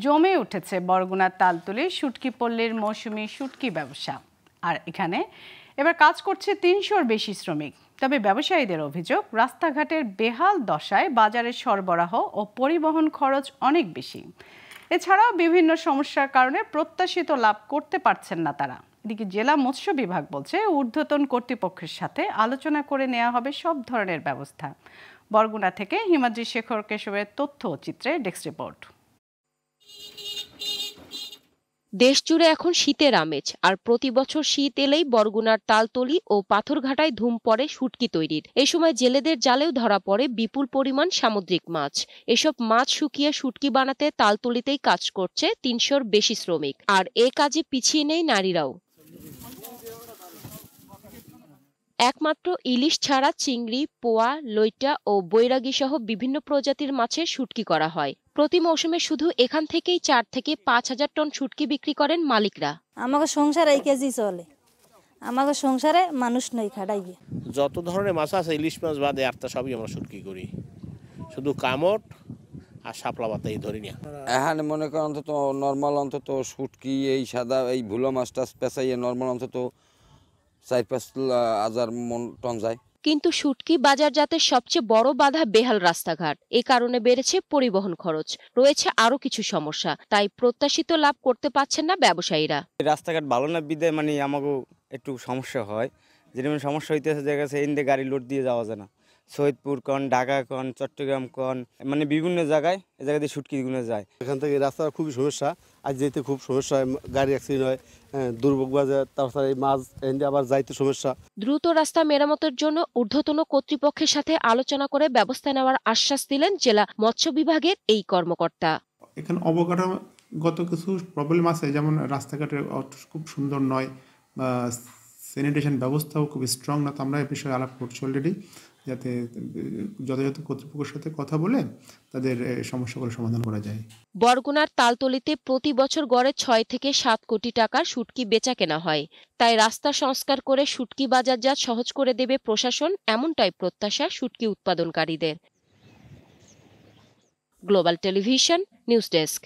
জমে উঠেছে বরগুনার তালতলির শুটকি পল্লীর মৌসুমী শুটকি ব্যবসা। আর এখানে এবার কাজ করছে ৩০০-র বেশি শ্রমিক। তবে ব্যবসায়ীদের অভিযোগ, রাস্তাঘাটের বেহাল দশায় বাজারের সরবরাহ ও পরিবহন খরচ অনেক বেশি। এছাড়াও বিভিন্ন সমস্যার কারণে প্রত্যাশিত লাভ করতে পারছেন না তারা। এদিকে জেলা মৎস্য বিভাগ বলছে, ঊর্ধ্বতন কর্তৃপক্ষের সাথে আলোচনা করে নেওয়া হবে সব ধরনের ব্যবস্থা। বরগুনা থেকে হিমাদ্রি শেখর কেশবের তথ্য ও চিত্রে ডেস্ক রিপোর্ট। দেশ জুড়ে এখন শীতের আমেজ, আর প্রতি বছর শীত এলেই বরগুনার তালতলি ও পাথরঘাটায় ধুম পড়ে শুটকি তৈরির। এই সময় জেলেদের জালেও ধরা পড়ে বিপুল পরিমাণ সামুদ্রিক মাছ। এসব মাছ শুকিয়ে শুটকি বানাতে তালতলিতেই কাজ করছে ৩০০-র বেশি শ্রমিক, আর এ কাজে পিছিয়ে নেই নারীরাও। একমাত্র ইলিশ ছাড়া চিংড়ি, পোয়া, লইটা ও বৈরাগী সহ বিভিন্ন প্রজাতির মাছের শুটকি করা হয়। প্রতি মৌসুমে শুধু এখান থেকেই ৪ থেকে ৫,০০০ টন শুটকি বিক্রি করেন মালিকরা। আমাকে সংসারে এই কেজি চলে, আমাকে সংসারে মানুষ নেই খাটাইবে। যত ধরনের মাছ আছে ইলিশ মাছ বাদে আরটা সবই আমরা শুটকি করি, শুধু কামট আর শাপলা পাতাই ধরি না। এখানে মনে করেন অন্তত নর্মাল অন্তত শুটকি এই সাদা এই ভুলো মাছটা পেঁচাইয়ে নর্মাল অন্তত ৪-৫ হাজার টন যায়। কিন্তু শুটকি বাজারজাতের সবচেয়ে বড় বাধা বেহাল রাস্তাঘাট। এ কারণে বেড়েছে পরিবহন খরচ, রয়েছে আরো কিছু সমস্যা। তাই প্রত্যাশিত লাভ করতে পারছেন না ব্যবসায়ীরা। রাস্তাঘাট ভালো না বিদায় আমাকে একটু সমস্যা হয়। যেরকম সমস্যা হইতেছে দেখা গেছে এদিকে গাড়ি লোড দিয়ে যাওয়া যায় না। সৈয়দপুর কন, ঢাকা কন, চট্টগ্রাম কন, বিভিন্ন জায়গায় এই জায়গা দিয়ে শুটকিগুলো যায়। এখান থেকে রাস্তার খুবই সমস্যা, আজ যেতে খুব সমস্যা হয়, গাড়ি অ্যাক্সিডেন্ট হয়, দুর্ভোগ বাজার, তাছাড়া এই মাছ আবার যাইতে সমস্যা। দ্রুত রাস্তা মেরামতের জন্য ঊর্ধ্বতন কর্তৃপক্ষের সাথে আলোচনা করে ব্যবস্থা নেওয়ার আশ্বাস দিলেন জেলা মৎস্য বিভাগের এই কর্মকর্তা। এখানে অবকাঠামোগত কিছু প্রবলেম আছে, যেমন রাস্তাঘাটের খুব সুন্দর নয় বা স্যানিটেশন ব্যবস্থাও খুব স্ট্রং না। তো আমরা এই বিষয়ে আলাপ করছি অলরেডি, যাতে যথাযথ কর্তৃপক্ষের সাথে কথা বলে তাদের সমস্যাগুলো সমাধান করা যায়। বরগুনার তালতলিতে প্রতি বছর গড়ে ৬ থেকে ৭ কোটি টাকার শুটকি বেচা কেনা হয়। তাই রাস্তা সংস্কার করে শুটকি বাজারজাত সহজ করে দেবে প্রশাসন, এমনটাই প্রত্যাশা শুটকি উৎপাদনকারীদের। Global television news desk.